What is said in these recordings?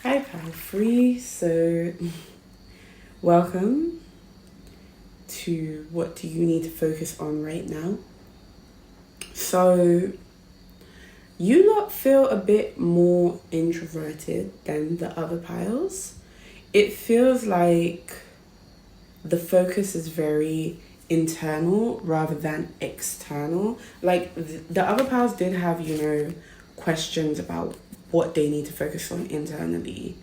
Hi, Pal Free. So, welcome to What Do You Need to Focus On Right Now? So, you lot feel a bit more introverted than the other piles. It feels like the focus is very internal rather than external. Like, the other piles did have, questions about what they need to focus on internally,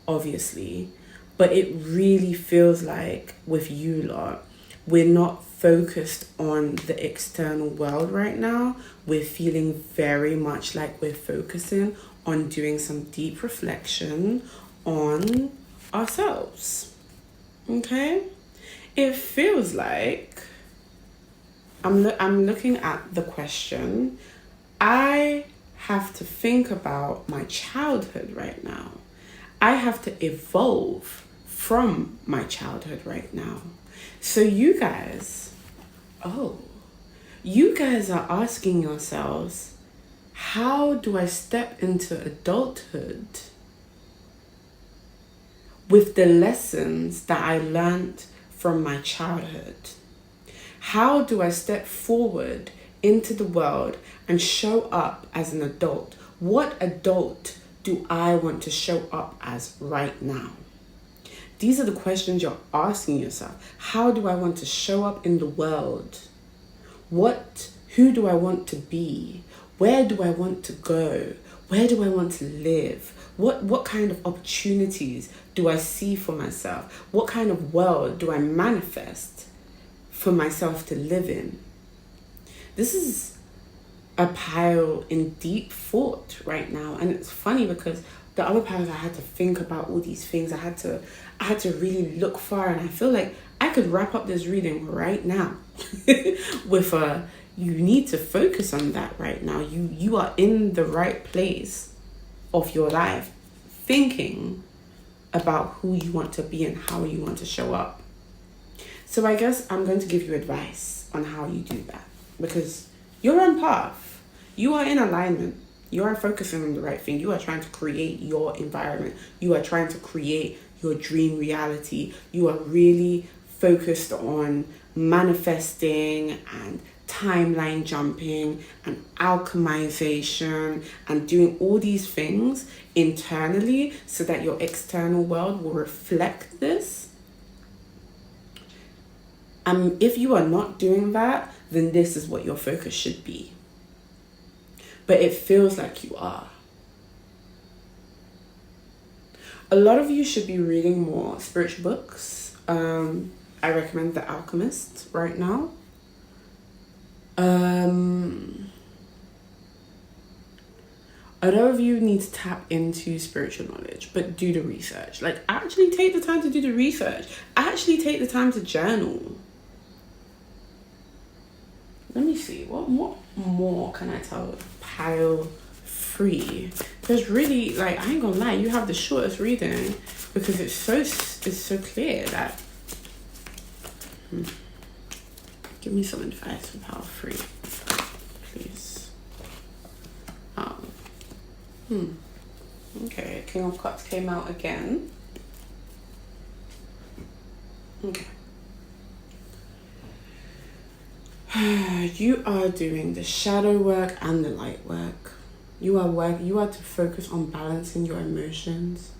obviously. But it really feels like with you lot, we're not focused on the external world right now. We're feeling very much like we're focusing on doing some deep reflection on ourselves. Okay? It feels like I'm looking at the question. I have to think about my childhood right now. I have to evolve from my childhood right now. So oh, you guys are asking yourselves, how do I step into adulthood with the lessons that I learned from my childhood? How do I step forward into the world and show up as an adult? What adult do I want to show up as right now? These are the questions you're asking yourself. How do I want to show up in the world? Who do I want to be? Where do I want to go? Where do I want to live? What kind of opportunities do I see for myself? What kind of world do I manifest for myself to live in? This is a pile in deep thought right now, and it's funny because the other piles I had to think about all these things. I had to really look far, and I feel like I could wrap up this reading right now with you need to focus on that right now. You are in the right place of your life, thinking about who you want to be and how you want to show up. So I guess I'm going to give you advice on how you do that, because you're on path. You are in alignment. You are focusing on the right thing. You are trying to create your environment. You are trying to create your dream reality. You are really focused on manifesting and timeline jumping and alchemization and doing all these things internally so that your external world will reflect this. If you are not doing that, then this is what your focus should be. But it feels like you are. A lot of you should be reading more spiritual books. I recommend The Alchemist right now. A lot of you need to tap into spiritual knowledge, but do the research. Like, actually take the time to do the research. Actually take the time to journal. Let me see, what more can I tell pile free? Because really, like, I ain't gonna lie, you have the shortest reading because it's so clear that give me some advice for pile free, please. Okay, King of Cups came out again. Okay. You are doing the shadow work and the light work. You are to focus on balancing your emotions.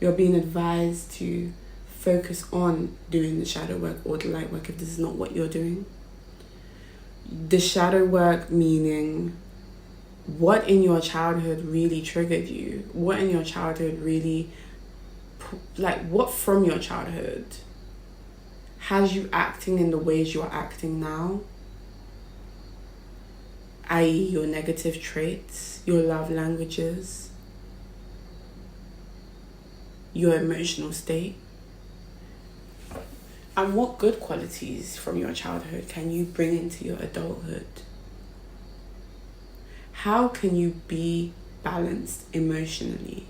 You're being advised to focus on doing the shadow work or the light work if this is not what you're doing. The shadow work meaning what in your childhood really triggered you? What in your childhood really, like, what from your childhood has you acting in the ways you're acting now? I.e. your negative traits, your love languages, your emotional state. And what good qualities from your childhood can you bring into your adulthood? How can you be balanced emotionally?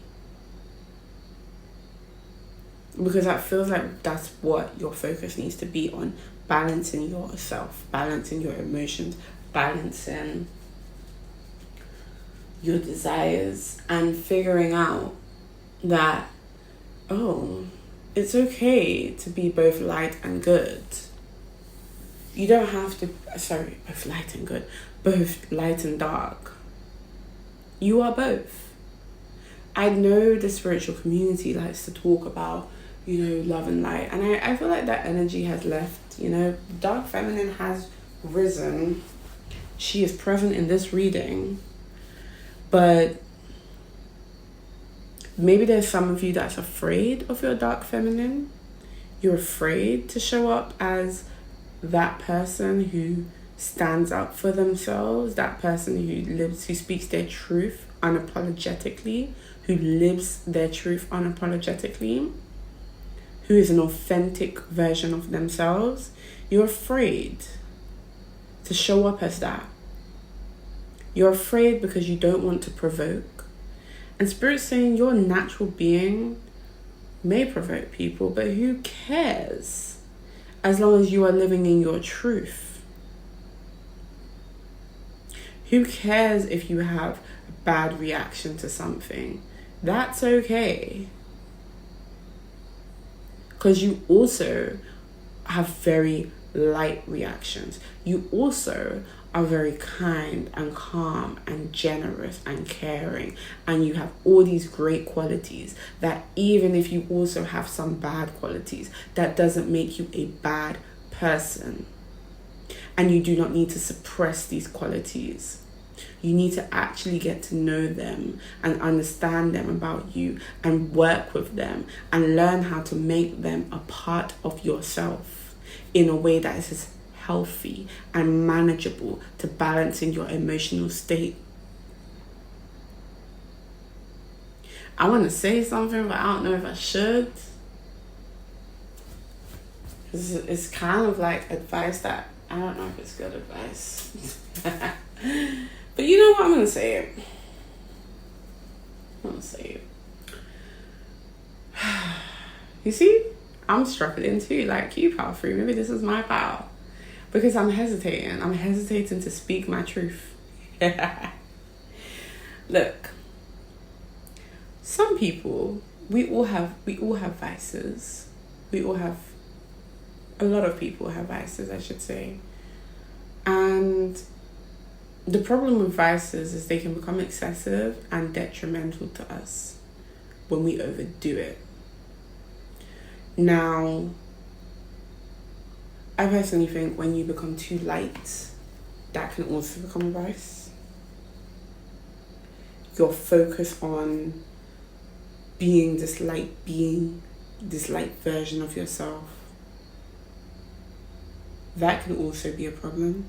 Because that feels like that's what your focus needs to be on. Balancing yourself, balancing your emotions, balancing your desires, and figuring out that, oh, it's okay to be both light and good. You don't have to, both light and good, both light and dark. You are both. I know the spiritual community likes to talk about, love and light. And I feel like that energy has left, dark feminine has risen. She is present in this reading. But maybe there's some of you that's afraid of your dark feminine. You're afraid to show up as that person who stands up for themselves, that person who speaks their truth unapologetically, who lives their truth unapologetically, who is an authentic version of themselves. You're afraid to show up as that. You're afraid because you don't want to provoke. And Spirit's saying your natural being may provoke people, but who cares? As long as you are living in your truth. Who cares if you have a bad reaction to something? That's okay. Because you also have very light reactions. You also are very kind and calm and generous and caring, and you have all these great qualities that even if you also have some bad qualities, that doesn't make you a bad person. And you do not need to suppress these qualities. You need to actually get to know them and understand them about you and work with them and learn how to make them a part of yourself in a way that is healthy and manageable to balancing your emotional state. I want to say something, but I don't know if I should. It's kind of like advice that I don't know if it's good advice. But you know what? I'm going to say it. I'm going to say it. You see? I'm struggling too, like you, power free. Maybe this is my power. Because I'm hesitating. I'm hesitating to speak my truth. Look. Some people, we all have vices. A lot of people have vices, I should say. And the problem with vices is they can become excessive and detrimental to us when we overdo it. Now, I personally think when you become too light, that can also become a vice. Your focus on being this light version of yourself, that can also be a problem.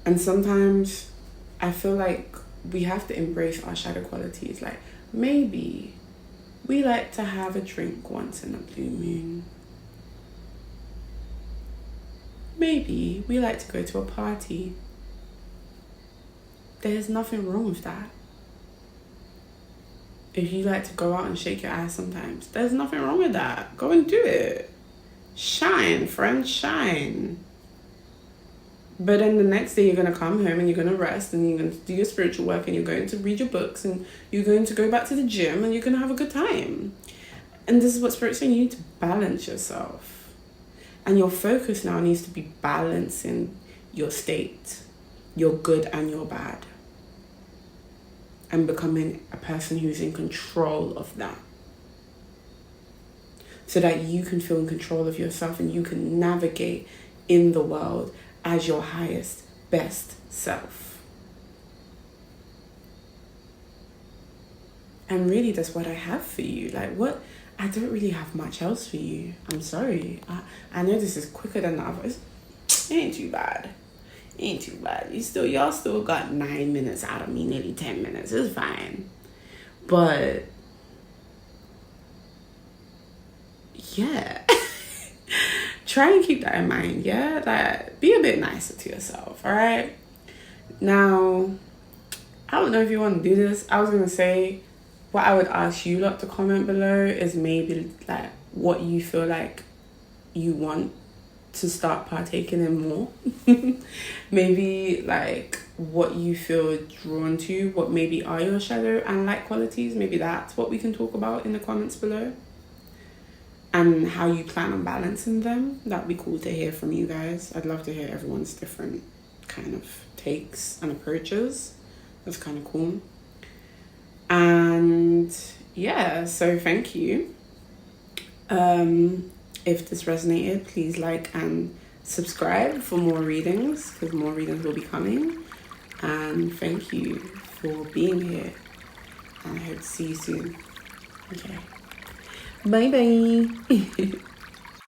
And sometimes I feel like we have to embrace our shadow qualities. Like, maybe we like to have a drink once in a blue moon. Maybe we like to go to a party. There's nothing wrong with that. If you like to go out and shake your ass sometimes, there's nothing wrong with that. Go and do it. Shine, friend, shine. But then the next day you're going to come home and you're going to rest and you're going to do your spiritual work and you're going to read your books and you're going to go back to the gym and you're going to have a good time. And this is what Spirit's saying. You need to balance yourself. And your focus now needs to be balancing your state, your good and your bad. And becoming a person who's in control of that. So that you can feel in control of yourself and you can navigate in the world as your highest, best self. And really, that's what I have for you. I don't really have much else for you. I'm sorry. I know this is quicker than the others. It ain't too bad. Y'all still got 9 minutes out of me, nearly 10 minutes. It's fine. But yeah. Try and keep that in mind, yeah? Be a bit nicer to yourself, all right? Now, I don't know if you want to do this. I was going to say, what I would ask you lot to comment below is maybe what you feel like you want to start partaking in more. Maybe what you feel drawn to, what maybe are your shadow and light qualities. Maybe that's what we can talk about in the comments below, and how you plan on balancing them. That'd be cool to hear from you guys. I'd love to hear everyone's different kind of takes and approaches. That's kind of cool. And yeah, so thank you. If this resonated, please like and subscribe for more readings, because more readings will be coming. And thank you for being here, and I hope to see you soon. Okay, bye bye.